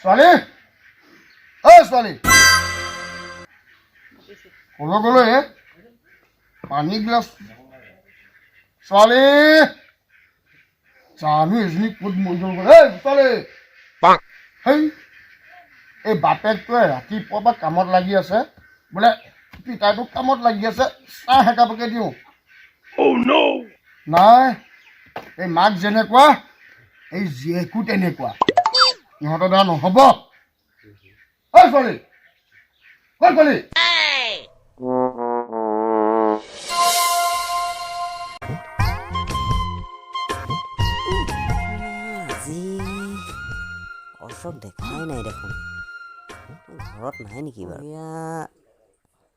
ছোৱালী ঐ ছোৱালী কলৈ গ'লো হে পানী গিলাচ ছোৱালী জানো এজনী ক'ত মৰিব গ'ল এই ছোৱালী হেই এই বাপেকটোৱে ৰাতিপুৱা পৰা কামত লাগি আছে বোলে পিতাইটো কামত লাগি আছে চাহ একাপকে দিওঁ নাই এই মাক যেনেকুৱা এই জীয়েকো তেনেকুৱা ইহঁতৰ দ্বাৰা নহ'ব ঐ ছোৱালী ক'ত গ'লি আজি অশোক দেখাই নাই দেখোন ঘৰত নাই নেকি বাৰু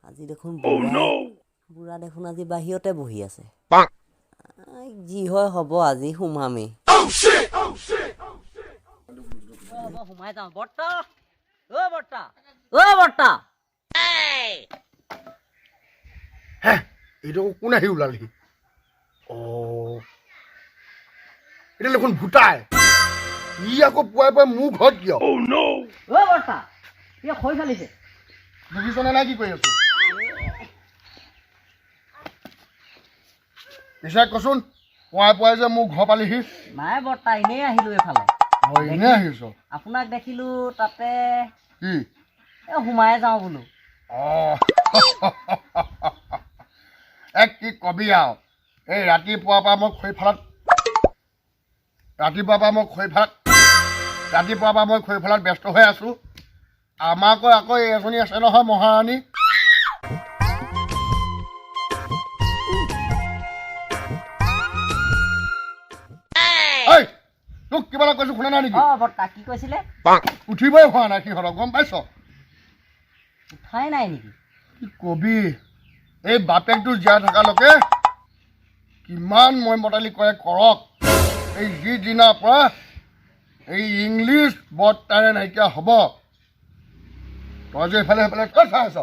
আজি দেখোন বুঢ়া দেখোন আজি বাহিৰতে বহি আছে যি হয় হ'ব আজি সোমামেই সোমাই যাওঁ বৰ্তা অ' বৰ্তা অ' বৰ্তা এইটো কোন আহি ওলালহি অ' এতিয়া দেখোন ভূটাই ই আকৌ পুৱাই পুৱাই মোৰ ঘৰত কিয় অ' বৰ্তা ই খৈ ফালিছে দেখিছনে নাই কি কৰি আছো পিছে কচোন পুৱাই পুৱাই যে মোৰ ঘৰ পালিহি নাই বৰ্তা এনেই আহিলো এইফালে এনেই আহিছ আপোনাক দেখিলো তাতে কি সোমাই যাওঁ বোলো কি কবি আৰু এই ৰাতিপুৱাৰ পৰা মই খৈফালাত ব্যস্ত হৈ আছো আমাকো আকৌ এজনী আছে নহয় মহাৰাণী তোক কিবা এটা কৈছো শুনা নাই নেকি বৰ্তা কি কৈছিলে উঠিবই হোৱা নাই সিহঁতক গম পাইছ উঠাই নাই নেকি কি কবি এই বাপেকটো জীয়াই থকালৈকে কিমান মই মতালি কৰে কৰক এই যিদিনাৰ পৰা এই ইংলিছ বৰ্তাৰে নাইকিয়া হ'ব তই যে এইফালে সেইফালে তই চাই আছ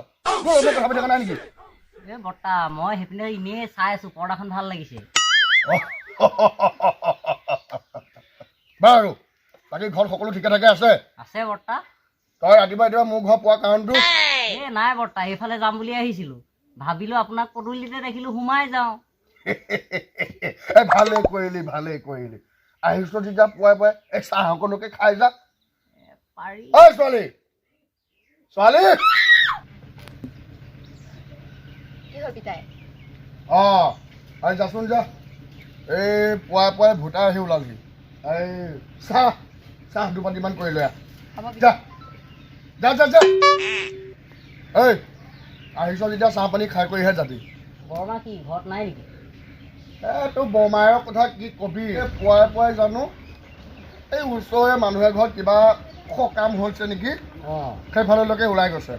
কথা পাতি থকা নাই নেকি বৰ্তা মই সেইপিনে এনেই চাই আছো পৰ্দাখন ভাল লাগিছে বাৰু বাকী ঘৰত সকলো ঠিকে থাকে আছে বৰ্তা তই ৰাতিপুৱা মোৰ ঘৰ পোৱা কাৰণটো নাই বৰ্তা এইফালে যাম বুলি আহিছিলো ভাবিলো আপোনাক পদূলিতে দেখিলো সোমাই যাওঁ ভালে কৰিলি আহিছ তেতিয়া পুৱাই পুৱাই এই চাহ অকণকে খাই যা পাৰি ঐ ছোৱালী যাচোন যা এই পুৱাই পুৱাই ভূটাই আহি ওলালহি এই চাহ দুপাতিমান কৰি লৈ যা এই আহিছ যেতিয়া চাহ পানী খাই কৰিহে যাবি বৰমা কি ঘৰত নাই নেকি তোৰ বৰমায়ৰ কথা কি কবি পুৱাই পুৱাই জানো এই ওচৰৰে মানুহে ঘৰত কিবা সকাম হৈছে নেকি সেইফাললৈকে ওলাই গৈছে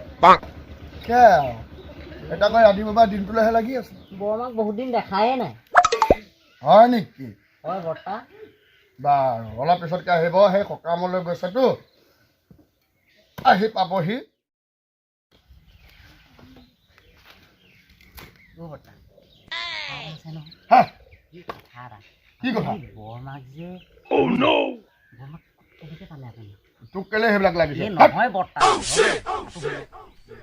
এটা কয় ৰাতিপুৱা দিনটোলৈহে লাগি আছে বৰমাক বহুত দিন দেখায়ে নাই হয় নেকি হয় বৰ্তা বাৰু অলপ পিছতকে আহিব সেই সকামলৈ গৈছেতো আহি পাবহি কি কথা বৰমাক যে কেনেকে পালে আপুনি তোক কেলে সেইবিলাক লাগিছে নহয় বৰ্তা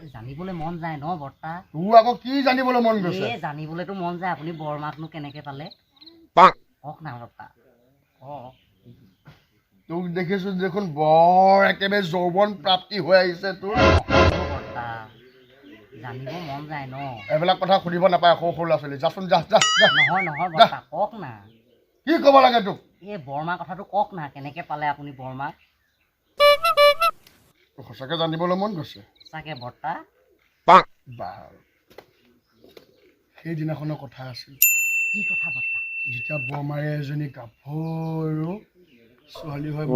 জানিবলৈ মন যায় ন বৰ্তা তোৰ আকৌ কি জানিবলৈ মন গৈছে জানিবলৈতো মন যায় আপুনি বৰমাকনো কেনেকে পালে কওক না বৰ্তা তোক দেখিছো দেখোন বৰ একেবাৰে যৌৱন প্ৰাপ্তি হৈ আহিছে তোৰ বৰ্তা জানিব মন যায় ন এইবিলাক কথা সুধিব নাপায় সৰু সৰু ল'ৰা ছোৱালী যাচোন যা নহয় বৰ্তা কওক না কি ক'ব লাগে তোক এই বৰমাৰ কথাটো কওক না কেনেকে পালে আপুনি বৰমাক সঁচাকে জানিবলৈ মন গৈছে সঁচাকে বৰ্তা বাৰু সেইদিনাখনৰ কথা আছিল কি কথা বৰ্তা যেতিয়া বৰমাৰে এজনী গাভৰু ছোৱালী হৈ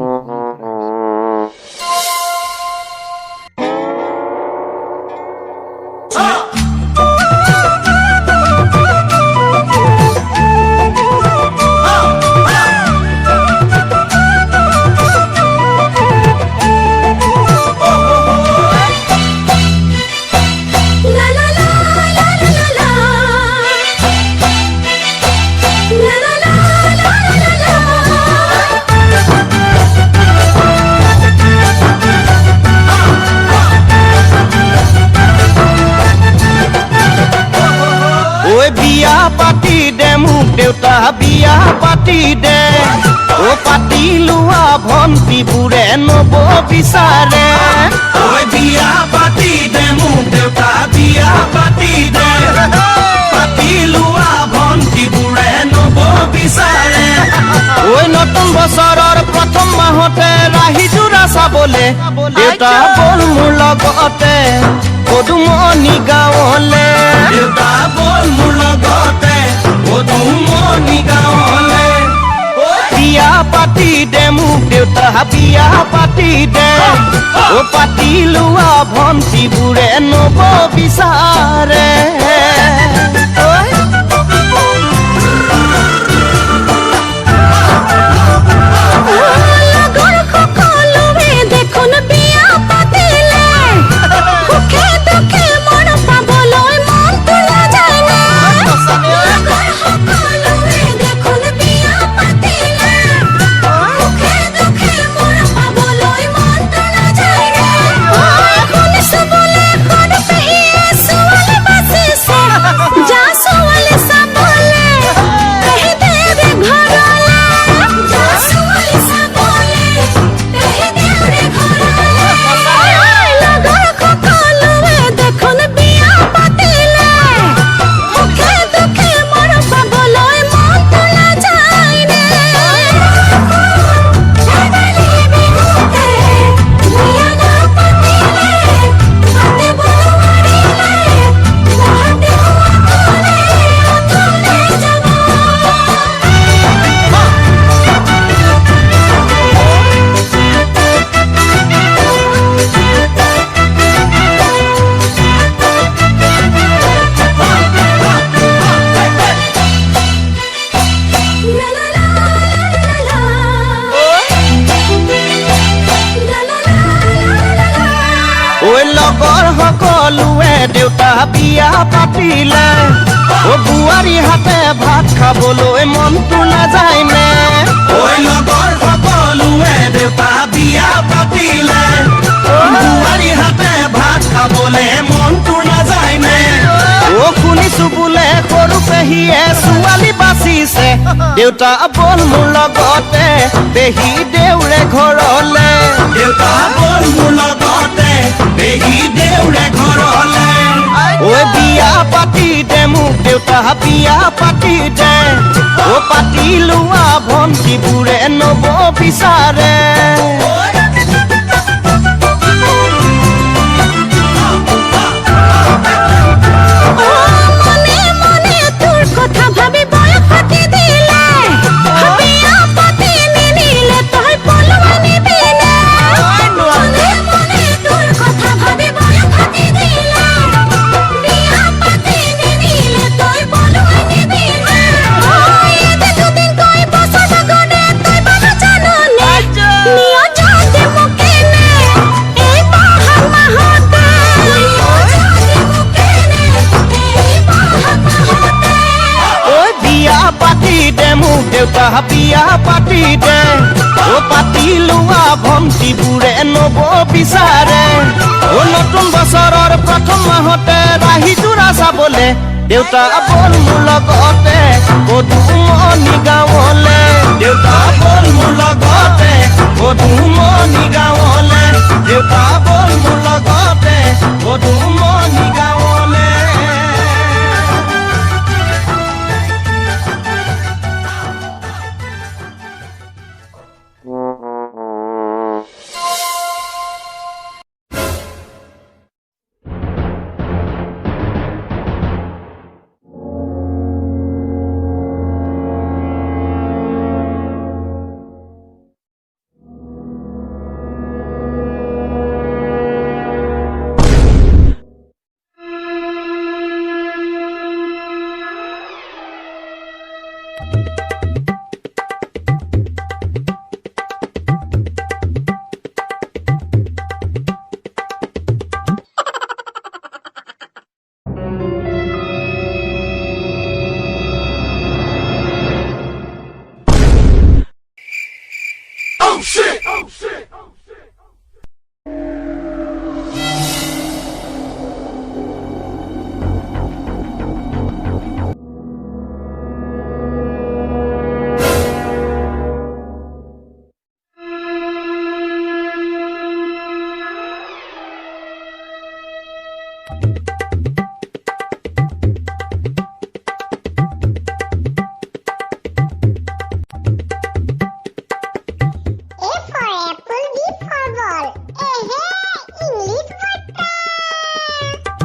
La la la দেউতা বিয়া পাতি দে ও পাতি লোৱা ভণ্টিবোৰে নব বিচাৰে ঐ বিয়া পাতি দে মোক দেউতা বিয়া পাতি দে পাতি লোৱা ভণ্টিবোৰে নব বিচাৰে ঐ নতুন বছৰৰ প্ৰথম মাহতে ৰাহি জোৰা চাবলে দেউতা বল মোৰ লগতে পদুমণি গাঁৱলে দেউতা বল মোৰ লগতে পদুমণি গাঁৱলে বিয়া পাতি দে মোক দেউতা বিয়া পাতি দে ও পাতি লোৱা ভণ্টিবোৰে নব বিচাৰে লগৰ সকলোৱে দেউতা বিয়া পাতিলে ও বুৱাৰী হাতে ভাত খাবলৈ মনটো নাযায় নে ঐ লগৰ সকলোৱে দেউতা বিয়া পাতিলে ও বুৱাৰী হাতে ভাত খাবলৈ মনটো নাযায় নে ও শুনিছো বোলে সৰু পেহীয়ে ছোৱালী বাচিছে দেউতা বল মোৰ লগতে পেহী দেউৰে ঘৰলে দেউতা বল মোৰ লগতে পেহী দেউৰে ঘৰলে ঐ বিয়া পাতি দে মোক দেউতা বিয়া পাতি দে ও পাতি লোৱা ভণ্টিবোৰে নব বিচাৰে দেউতা বিয়া পাতি দে ও পাতি লোৱা ভণ্টিবোৰে নব বিচাৰে ও নতুন বছৰৰ প্ৰথম মাহতে ৰাহি জোৰা চাবলে দেউতা বল মোৰ লগতে পদুমণি গাঁৱলে দেউতা বল মোৰ লগতে পদুমণি গাঁৱলে দেউতা বল মোৰ লগতে পদুমণি